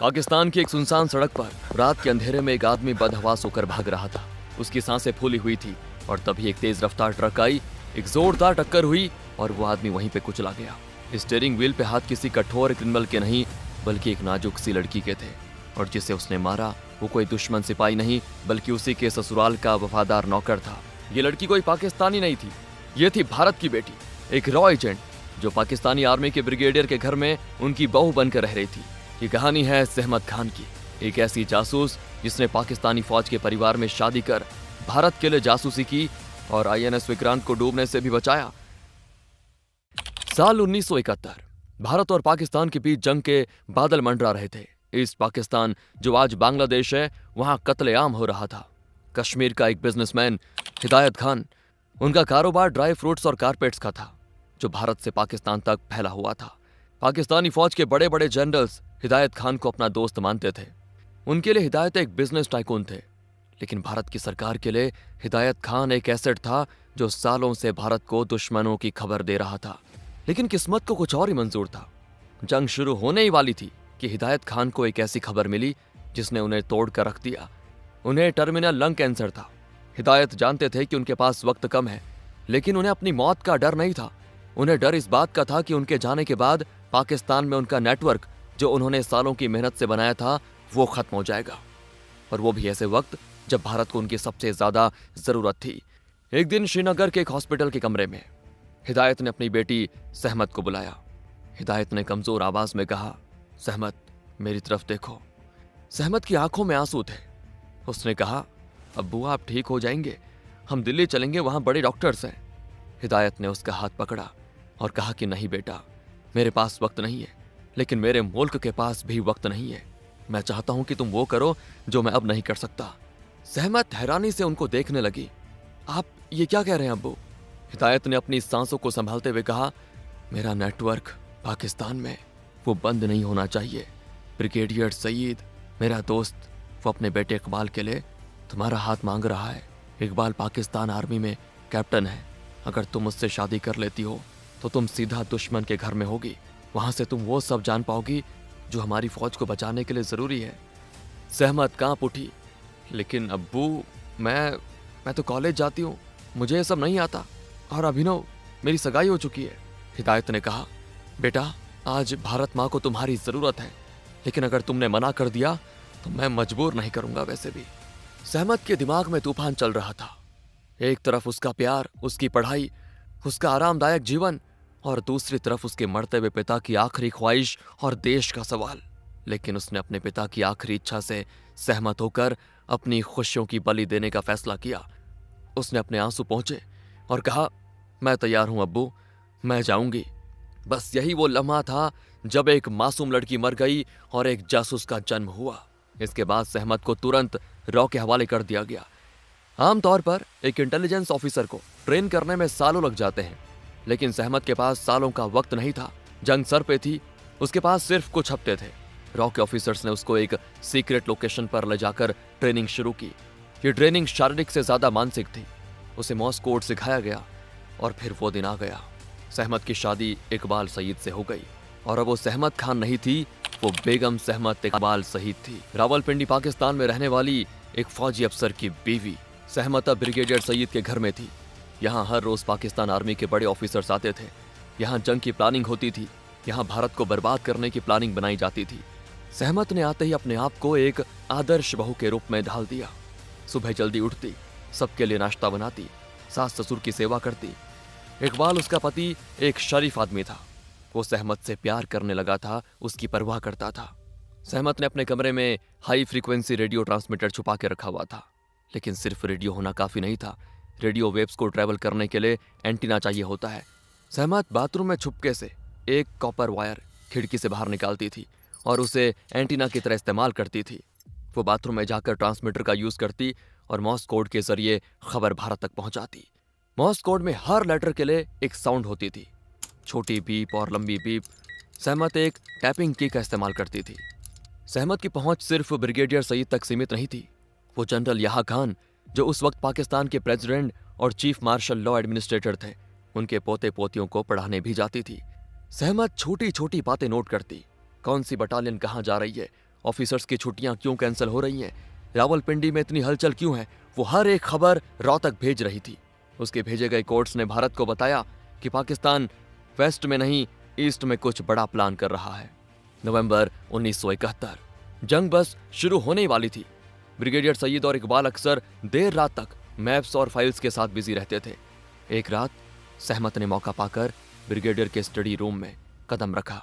पाकिस्तान की एक सुनसान सड़क पर रात के अंधेरे में एक आदमी बदहवास होकर भाग रहा था। उसकी सांसें फूली हुई थी और तभी एक तेज रफ्तार ट्रक आई, एक जोरदार टक्कर हुई और वो आदमी वहीं पे कुचला गया। स्टीयरिंग व्हील पे हाथ किसी कठोर क्रिमिनल के नहीं बल्कि एक नाजुक सी लड़की के थे और जिसे उसने मारा वो कोई दुश्मन सिपाही नहीं बल्कि उसी के ससुराल का वफादार नौकर था। ये लड़की कोई पाकिस्तानी नहीं थी, ये थी भारत की बेटी, एक रॉ एजेंट जो पाकिस्तानी आर्मी के ब्रिगेडियर के घर में उनकी बहू बनकर रह रही थी। ये कहानी है सहमत खान की, एक ऐसी जासूस जिसने पाकिस्तानी फौज के परिवार में शादी कर भारत के लिए जासूसी की और INS विक्रांत को डूबने से भी बचाया। साल 1971 भारत और पाकिस्तान के बीच जंग के बादल मंडरा रहे थे। ईस्ट पाकिस्तान जो आज बांग्लादेश है वहां कत्लेआम हो रहा था। कश्मीर का एक बिजनेसमैन हिदायत खान, उनका कारोबार ड्राई फ्रूट्स और कारपेट्स का था जो भारत से पाकिस्तान तक फैला हुआ था। पाकिस्तानी फौज के बड़े बड़े जनरल्स हिदायत खान को अपना दोस्त मानते थे। उनके लिए हिदायत एक बिजनेस टाइकून थे, लेकिन भारत की सरकार के लिए हिदायत खान एक एसेट था जो सालों से भारत को दुश्मनों की खबर दे रहा था। लेकिन किस्मत को कुछ और ही मंजूर था। जंग शुरू होने ही वाली थी कि हिदायत खान को एक ऐसी खबर मिली जिसने उन्हें तोड़ कर रख दिया। उन्हें टर्मिनल लंग कैंसर था। हिदायत जानते थे कि उनके पास वक्त कम है, लेकिन उन्हें अपनी मौत का डर नहीं था। उन्हें डर इस बात का था कि उनके जाने के बाद पाकिस्तान में उनका नेटवर्क जो उन्होंने सालों की मेहनत से बनाया था वो खत्म हो जाएगा, और वो भी ऐसे वक्त जब भारत को उनकी सबसे ज्यादा जरूरत थी। एक दिन श्रीनगर के एक हॉस्पिटल के कमरे में हिदायत ने अपनी बेटी सहमत को बुलाया। हिदायत ने कमजोर आवाज में कहा, सहमत मेरी तरफ देखो। सहमत की आंखों में आंसू थे। उसने कहा, अब्बू आप ठीक हो जाएंगे, हम दिल्ली चलेंगे, वहां बड़े डॉक्टर्स हैं। हिदायत ने उसका हाथ पकड़ा और कहा कि नहीं बेटा, मेरे पास वक्त नहीं है, लेकिन मेरे मुल्क के पास भी वक्त नहीं है। मैं चाहता हूं कि तुम वो करो जो मैं अब नहीं कर सकता। सहमत हैरानी से उनको देखने लगी। आप ये क्या कह रहे हैं अब्बू? हिदायत ने अपनी सांसों को संभालते हुए कहा, मेरा नेटवर्क पाकिस्तान में वो बंद नहीं होना चाहिए। ब्रिगेडियर सईद मेरा दोस्त, वो अपने बेटे इकबाल के लिए तुम्हारा हाथ मांग रहा है। इकबाल पाकिस्तान आर्मी में कैप्टन है। अगर तुम उससे शादी कर लेती हो तो तुम सीधा दुश्मन के घर में होगी। वहां से तुम वो सब जान पाओगी जो हमारी फौज को बचाने के लिए जरूरी है। सहमत कांप उठी, लेकिन अब्बू मैं तो कॉलेज जाती हूँ, मुझे ये सब नहीं आता, और अभिनव मेरी सगाई हो चुकी है। हिदायत ने कहा, बेटा आज भारत माँ को तुम्हारी जरूरत है, लेकिन अगर तुमने मना कर दिया तो मैं मजबूर नहीं करूंगा। वैसे भी सहमत के दिमाग में तूफान चल रहा था। एक तरफ उसका प्यार, उसकी पढ़ाई, उसका आरामदायक जीवन, और दूसरी तरफ उसके मरते हुए पिता की आखिरी ख्वाहिश और देश का सवाल। लेकिन उसने अपने पिता की आखिरी इच्छा से सहमत होकर अपनी खुशियों की बलि देने का फैसला किया। उसने अपने आंसू पोंछे और कहा, मैं तैयार हूं अब्बू, मैं जाऊंगी। बस यही वो लम्हा था जब एक मासूम लड़की मर गई और एक जासूस का जन्म हुआ। इसके बाद सहमत को तुरंत रॉ के हवाले कर दिया गया। आमतौर पर एक इंटेलिजेंस ऑफिसर को ट्रेन करने में सालों लग जाते हैं, लेकिन सहमत के पास सालों का वक्त नहीं था। जंग सर पे थी, उसके पास सिर्फ कुछ हफ्ते थे। रॉ के ऑफिसर्स ने उसको एक सीक्रेट लोकेशन पर ले जाकर ट्रेनिंग शुरू की। ये ट्रेनिंग शारीरिक से ज्यादा मानसिक थी। उसे मॉर्स कोड सिखाया गया और फिर वो दिन आ गया। सहमत की शादी इकबाल सईद से हो गई, और अब वो सहमत खान नहीं थी, वो बेगम सहमत इकबाल सईद थी, रावलपिंडी पाकिस्तान में रहने वाली एक फौजी अफसर की बीवी। सहमत अब ब्रिगेडियर सईद के घर में थी। यहाँ हर रोज पाकिस्तान आर्मी के बड़े ऑफिसर्स आते थे। यहाँ जंग की प्लानिंग होती थी। यहाँ भारत को बर्बाद करने की प्लानिंग बनाई जाती थी। सहमत ने आते ही अपने आप को एक आदर्श बहू के रूप में ढाल दिया। सुबह जल्दी उठती, सबके लिए नाश्ता बनाती, सास ससुर की सेवा करती। इकबाल उसका पति एक शरीफ आदमी था। वो सहमत से प्यार करने लगा था, उसकी परवाह करता था। सहमत ने अपने कमरे में हाई फ्रीक्वेंसी रेडियो ट्रांसमीटर छुपा के रखा हुआ था, लेकिन सिर्फ रेडियो होना काफी नहीं था। रेडियो वेव्स को ट्रैवल करने के लिए एंटीना चाहिए होता है। सहमत बाथरूम में छुपके से एक कॉपर वायर खिड़की से बाहर निकालती थी और उसे एंटीना की तरह इस्तेमाल करती थी। वो बाथरूम में जाकर ट्रांसमीटर का यूज करती और मॉर्स कोड के जरिए खबर भारत तक पहुंचाती। मॉर्स कोड में हर लेटर के लिए एक साउंड होती थी, छोटी बीप और लंबी बीप। सहमत एक टैपिंग की का इस्तेमाल करती थी। सहमत की पहुंच सिर्फ ब्रिगेडियर सईद तक सीमित नहीं थी। वो जनरल याह्या खान, जो उस वक्त पाकिस्तान के प्रेसिडेंट और चीफ मार्शल लॉ एडमिनिस्ट्रेटर थे, उनके पोते पोतियों को पढ़ाने भी जाती थी। सहमत छोटी छोटी बातें नोट करती, कौन सी बटालियन कहाँ जा रही है ऑफिसर्स की छुट्टियां क्यों कैंसिल हो रही हैं, रावलपिंडी में इतनी हलचल क्यों है, वो हर एक खबर रॉ तक भेज रही थी। उसके भेजे गए कोर्ट्स ने भारत को बताया कि पाकिस्तान वेस्ट में नहीं, ईस्ट में कुछ बड़ा प्लान कर रहा है। नवंबर 1971, जंग बस शुरू होने वाली थी। ब्रिगेडियर सईद और इकबाल अक्सर देर रात तक मैप्स और फाइल्स के साथ बिजी रहते थे। एक रात सहमत ने मौका पाकर ब्रिगेडियर के स्टडी रूम में कदम रखा।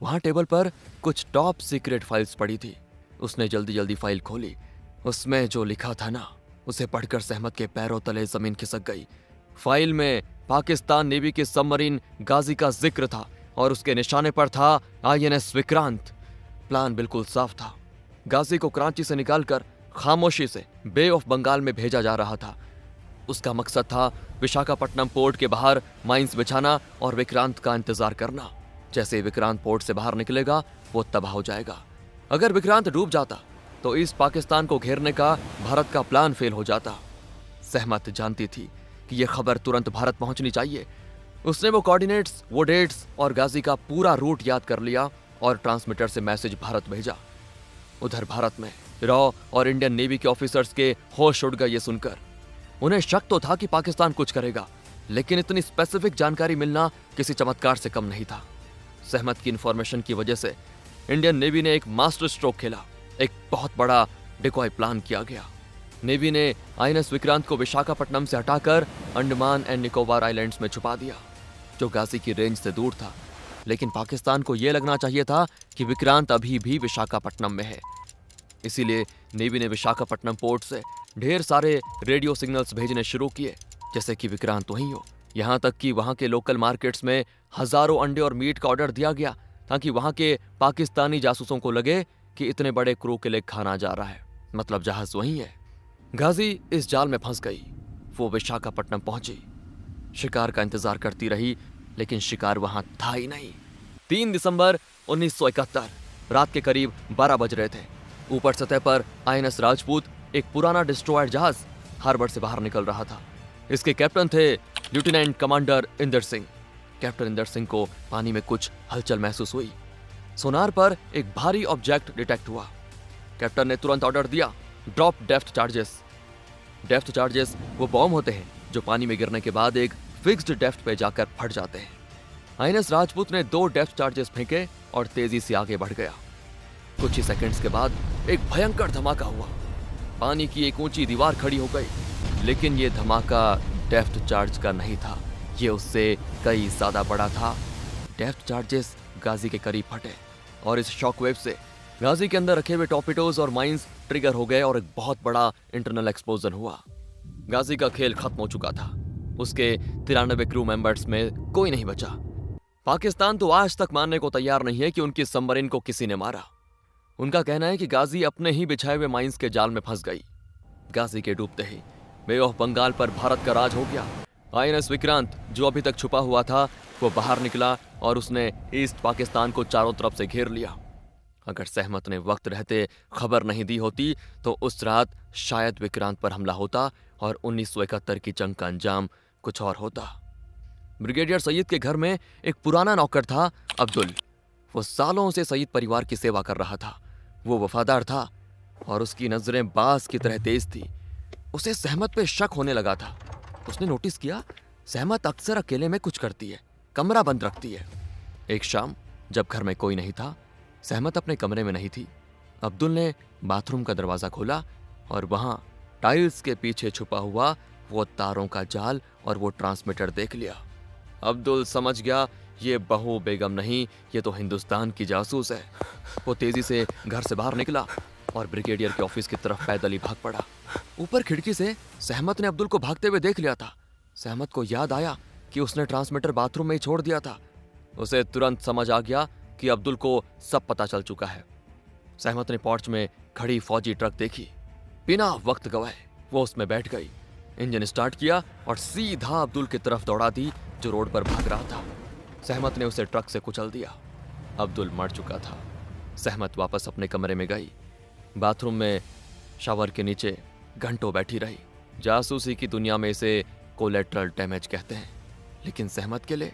वहां टेबल पर कुछ टॉप सीक्रेट फाइल्स पड़ी थी। उसने जल्दी जल्दी फाइल खोली। उसमें जो लिखा था ना, उसे पढ़कर सहमत के पैरों तले जमीन खिसक गई। फाइल में पाकिस्तान नेवी के सबमरीन गाजी का जिक्र था और उसके निशाने पर था INS विक्रांत। प्लान बिल्कुल साफ था। गाजी को कराची से निकालकर खामोशी से बे ऑफ बंगाल में भेजा जा रहा था। उसका मकसद था विशाखापट्टनम पोर्ट के बाहर माइंस बिछाना और विक्रांत का इंतजार करना। जैसे ही विक्रांत पोर्ट से बाहर निकलेगा, वो तबाह हो जाएगा। अगर विक्रांत डूब जाता तो ईस्ट पाकिस्तान को घेरने का भारत का प्लान फेल हो जाता। सहमत जानती थी कि यह खबर तुरंत भारत पहुंचनी चाहिए। उसने वो कोऑर्डिनेट्स, वो डेट्स और गाजी का पूरा रूट याद कर लिया और ट्रांसमीटर से मैसेज भारत भेजा। उधर भारत में रॉ और इंडियन नेवी के ऑफिसर्स के होश उड़ गए ये सुनकर। उन्हें शक तो था कि पाकिस्तान कुछ करेगा, लेकिन इतनी स्पेसिफिक जानकारी मिलना किसी चमत्कार से कम नहीं था। सहमत की इंफॉर्मेशन की वजह से इंडियन नेवी ने एक मास्टर स्ट्रोक खेला। एक बहुत बड़ा डिकॉय प्लान किया गया। नेवी ने INS विक्रांत को विशाखापट्टनम से हटाकर अंडमान एंड निकोबार आइलैंड्स में छुपा दिया, जो गाजी की रेंज से दूर था। लेकिन पाकिस्तान को यह लगना चाहिए था कि विक्रांत अभी भी विशाखापट्टनम में है। इसीलिए नेवी ने विशाखापट्टनम पोर्ट से ढेर सारे रेडियो सिग्नल्स भेजने शुरू किए, जैसे कि विक्रांत वहीं हो। यहां तक कि वहां के लोकल मार्केट्स में हजारों अंडे और मीट का ऑर्डर दिया गया, ताकि वहां के पाकिस्तानी जासूसों को लगे कि इतने बड़े क्रू के लिए खाना जा रहा है, मतलब जहाज वहीं है। गाजी इस जाल में फंस गई। वो विशाखापट्टनम पहुंची, शिकार का इंतजार करती रही, लेकिन शिकार वहां था ही नहीं। 3 दिसंबर 1971 रात के करीब 12 बज रहे थे। ऊपर सतह पर INS राजपूत, एक पुराना डिस्ट्रॉयर जहाज, हार्बर से बाहर निकल रहा था। इसके कैप्टन थे lieutenant commander Inder Singh. Captain Inder Singh को पानी में कुछ हलचल महसूस हुई। सोनार पर एक भारी ऑब्जेक्ट डिटेक्ट हुआ। कैप्टन ने तुरंत ऑर्डर दिया, drop depth charges. Depth charges वो बॉम्ब होते हैं जो पानी में गिरने के बाद एक फिक्स्ड डेप्थ पे जाकर फट जाते हैं। INS राजपूत ने 2 डेप्थ चार्जेस फेंके और तेजी से आगे बढ़ गया। कुछ ही सेकंड्स के बाद एक भयंकर धमाका हुआ। पानी की एक ऊंची दीवार खड़ी हो गई, लेकिन यह धमाका डेप्थ चार्ज का नहीं था, ये उससे कई ज्यादा बड़ा था। डेप्थ चार्जेस गाजी के करीब फटे और इस शॉकवेव से गाजी के अंदर रखे हुए टॉर्पीडोज और माइंस ट्रिगर हो गए और एक बहुत बड़ा इंटरनल एक्सप्लोजन हुआ। गाजी का खेल खत्म हो चुका था। उसके 93 क्रू मेंबर्स में कोई नहीं बचा। पाकिस्तान तो आज तक मानने को तैयार नहीं है कि उनकी सबमरीन को किसी ने मारा। उनका कहना है कि गाजी अपने ही बिछाए हुए माइंस के जाल में फंस गई। गाजी के डूबते ही बे ऑफ बंगाल पर भारत का राज हो गया। INS विक्रांत, जो अभी तक छुपा हुआ था, वो बाहर निकला और उसने ईस्ट पाकिस्तान को चारों तरफ से घेर लिया। अगर सहमत ने वक्त रहते खबर नहीं दी होती तो उस रात शायद विक्रांत पर हमला होता और 1971 की जंग का अंजाम कुछ और होता। ब्रिगेडियर सईद के घर में एक पुराना नौकर था, अब्दुल। वो सालों से सईद परिवार की सेवा कर रहा था। वो वफादार था और उसकी नजरें बाज की तरह तेज थी। उसे सहमत पे शक होने लगा था। उसने नोटिस किया, सहमत अक्सर अकेले में कुछ करती है, कमरा बंद रखती है। एक शाम जब घर में कोई नहीं था, सहमत अपने कमरे में नहीं थी। अब्दुल ने बाथरूम का दरवाजा खोला और वहां टाइल्स के पीछे छुपा हुआ वो तारों का जाल और वो ट्रांसमीटर देख लिया। अब्दुल समझ गया, ये बहू बेगम नहीं, ये तो हिंदुस्तान की जासूस है। वो तेजी से घर से बाहर निकला और ब्रिगेडियर के ऑफिस की तरफ पैदल ही भाग पड़ा। ऊपर खिड़की से सहमत ने अब्दुल को भागते हुए देख लिया था। सहमत को याद आया कि उसने ट्रांसमीटर बाथरूम में ही छोड़ दिया था। उसे तुरंत समझ आ गया कि अब्दुल को सब पता चल चुका है। सहमत ने पोर्च में खड़ी फौजी ट्रक देखी। बिना वक्त गवाए वो उसमें बैठ गई, इंजन स्टार्ट किया और सीधा अब्दुल की तरफ दौड़ा दी, जो रोड पर भाग रहा था। सहमत ने उसे ट्रक से कुचल दिया। अब्दुल मर चुका था। सहमत वापस अपने कमरे में गई। बाथरूम में शावर के नीचे घंटों बैठी रही। जासूसी की दुनिया में इसे कोलेटरल डैमेज कहते हैं, लेकिन सहमत के लिए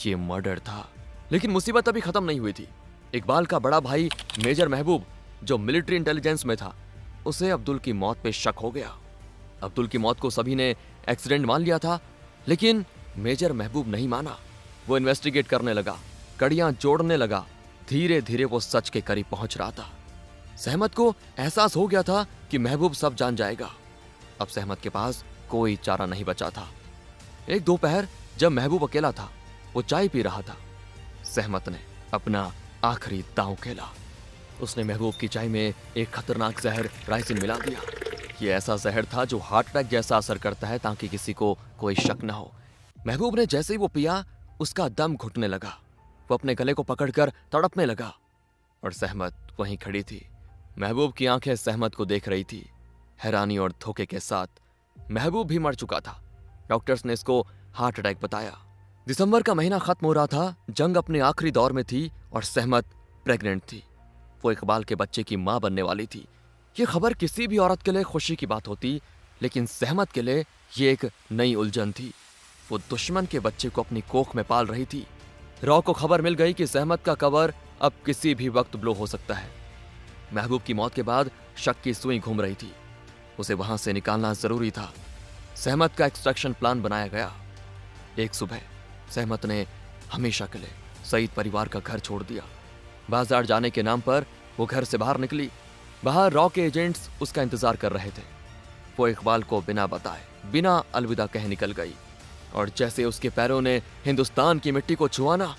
ये मर्डर था। लेकिन मुसीबत अभी खत्म नहीं हुई थी। इकबाल का बड़ा भाई मेजर महबूब जो मिलिट्री इंटेलिजेंस में था, उसे अब्दुल की मौत पे शक हो गया। अब्दुल की मौत को सभी ने एक्सीडेंट मान लिया था, लेकिन मेजर महबूब नहीं माना। वो इन्वेस्टिगेट करने लगा, कड़ियां जोड़ने लगा। धीरे धीरे वो सच के करीब पहुंच रहा था। सहमत को एहसास हो गया था कि महबूब सब जान जाएगा। अब सहमत के पास कोई चारा नहीं बचा था। एक दोपहर जब महबूब अकेला था, वो चाय पी रहा था, सहमत ने अपना आखिरी दांव खेला। उसने महबूब की चाय में एक खतरनाक जहर राइसिन मिला दिया। ये ऐसा जहर था जो हार्ट अटैक जैसा असर करता है, ताकि किसी को कोई शक न हो। महबूब ने जैसे ही वो पिया, उसका दम घुटने लगा। वो अपने गले को पकड़कर तड़पने लगा और सहमत वहीं खड़ी थी। महबूब की आंखें सहमत को देख रही थी, हैरानी और धोखे के साथ। महबूब भी मर चुका था। डॉक्टर्स ने इसको हार्ट अटैक बताया। दिसंबर का महीना खत्म हो रहा था, जंग अपने आखिरी दौर में थी और सहमत प्रेग्नेंट थी। वो इकबाल के बच्चे की मां बनने वाली थी। ये खबर किसी भी औरत के लिए खुशी की बात होती, लेकिन सहमत के लिए ये एक नई उलझन थी। वो दुश्मन के बच्चे को अपनी कोख में पाल रही थी। रॉ को खबर मिल गई कि सहमत का कबर अब किसी भी वक्त ब्लो हो सकता है। महबूब की मौत के बाद शक की सुई घूम रही थी। उसे वहां से निकालना जरूरी था। सहमत का एक्सट्रैक्शन प्लान बनाया गया। एक सुबह सहमत ने हमेशा के लिए सईद परिवार का घर छोड़ दिया। बाजार जाने के नाम पर वो घर से बाहर निकली। बाहर रॉ के एजेंट्स उसका इंतजार कर रहे थे। वो इकबाल को बिना बताए, बिना अलविदा कहे निकल गई और जैसे उसके पैरों ने हिंदुस्तान की मिट्टी को छुआ ना,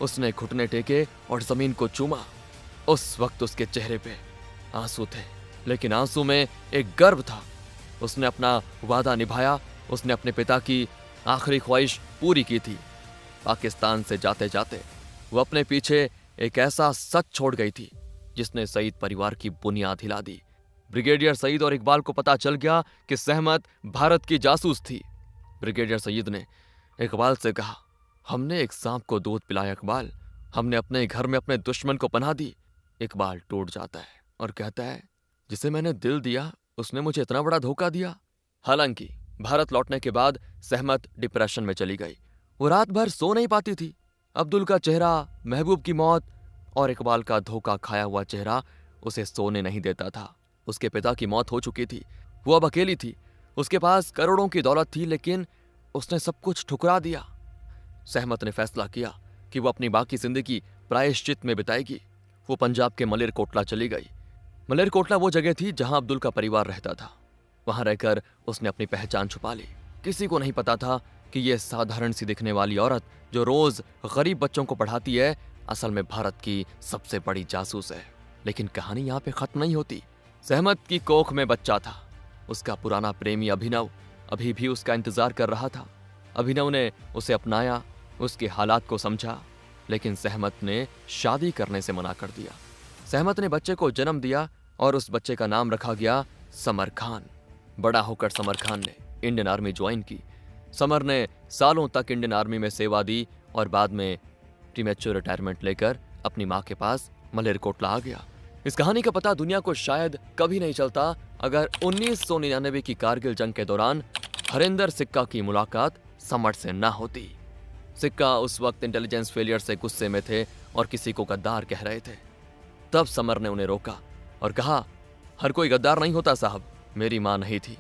उसने घुटने टेके और जमीन को चूमा। उस वक्त उसके चेहरे पे आंसू थे, लेकिन आंसू में एक गर्व था। उसने अपना वादा निभाया। उसने अपने पिता की आखिरी ख्वाहिश पूरी की थी। पाकिस्तान से जाते जाते वो अपने पीछे एक ऐसा सच छोड़ गई थी जिसने सईद परिवार की बुनियाद हिला दी। ब्रिगेडियर सईद और इकबाल को पता चल गया कि सहमत भारत की जासूस थी। ब्रिगेडियर सईद ने इकबाल से कहा, हमने एक सांप को दूध पिलाया इकबाल, हमने अपने घर में अपने दुश्मन को पनाह दी। इकबाल टूट जाता है और कहता है, जिसे मैंने दिल दिया उसने मुझे इतना बड़ा धोखा दिया। हालांकि भारत लौटने के बाद सहमत डिप्रेशन में चली गई। वो रात भर सो नहीं पाती थी। अब्दुल का चेहरा, महबूब की मौत और इकबाल का धोखा खाया हुआ चेहरा उसे सोने नहीं देता था। उसके पिता की मौत हो चुकी थी। वो अब अकेली थी। उसके पास करोड़ों की दौलत थी, लेकिन उसने सब कुछ ठुकरा दिया। सहमत ने फैसला किया कि वो अपनी बाकी जिंदगी प्रायश्चित में बिताएगी। वो पंजाब के मलेरकोटला चली गई। मलेरकोटला वो जगह थी जहां अब्दुल का परिवार रहता था। वहां रहकर उसने अपनी पहचान छुपा ली। किसी को नहीं पता था कि यह साधारण सी दिखने वाली औरत जो रोज गरीब बच्चों को पढ़ाती है, असल में भारत की सबसे बड़ी जासूस है। लेकिन कहानी यहाँ पे खत्म नहीं होती। सहमत की कोख में बच्चा था। उसका पुराना प्रेमी अभिनव अभी भी उसका इंतजार कर रहा था। अभिनव ने उसे अपनाया, उसके हालात को समझा, लेकिन सहमत ने शादी करने से मना कर दिया। सहमत ने बच्चे को जन्म दिया और उस बच्चे का नाम रखा गया समर खान। बड़ा होकर समर खान ने इंडियन आर्मी ज्वाइन की। समर ने सालों तक इंडियन आर्मी में सेवा दी और बाद में प्रीमेच्योर रिटायरमेंट लेकर अपनी मां के पास मलेरकोटला आ गया। इस कहानी का पता दुनिया को शायद कभी नहीं चलता अगर 1999 की कारगिल जंग के दौरान हरिंदर सिक्का की मुलाकात समर से ना होती। सिक्का उस वक्त इंटेलिजेंस फेलियर से गुस्से में थे और किसी को गद्दार कह रहे थे। तब समर ने उन्हें रोका और कहा, हर कोई गद्दार नहीं होता साहब, मेरी मां नहीं थी।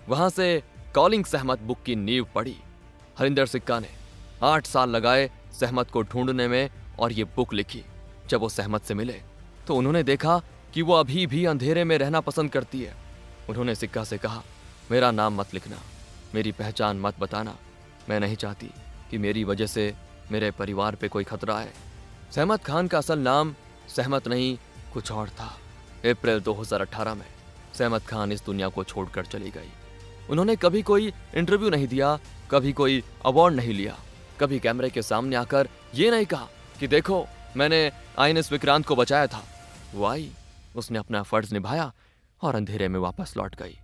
वहां से कॉलिंग सहमत बुक की नींव पड़ी। हरिंदर सिक्का ने 8 साल लगाए सहमत को ढूंढने में और ये बुक लिखी। जब वो सहमत से मिले तो उन्होंने देखा कि वो अभी भी अंधेरे में रहना पसंद करती है। उन्होंने सिक्का से कहा, मेरा नाम मत लिखना, मेरी पहचान मत बताना, मैं नहीं चाहती कि मेरी वजह से मेरे परिवार पे कोई खतरा है। सहमत खान का असल नाम सहमत नहीं कुछ और था। अप्रैल 2018 में सहमत खान इस दुनिया को छोड़कर चली गई। उन्होंने कभी कोई इंटरव्यू नहीं दिया, कभी कोई अवार्ड नहीं लिया, कभी कैमरे के सामने आकर ये नहीं कहा कि देखो मैंने INS विक्रांत को बचाया था। वो आई, उसने अपना फर्ज निभाया और अंधेरे में वापस लौट गई।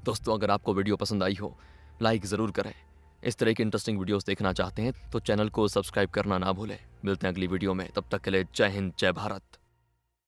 दोस्तों, अगर आपको वीडियो पसंद आई हो लाइक जरूर करें। इस तरह की इंटरेस्टिंग वीडियोस देखना चाहते हैं तो चैनल को सब्सक्राइब करना ना भूलें। मिलते हैं अगली वीडियो में, तब तक के लिए जय हिंद, जय भारत।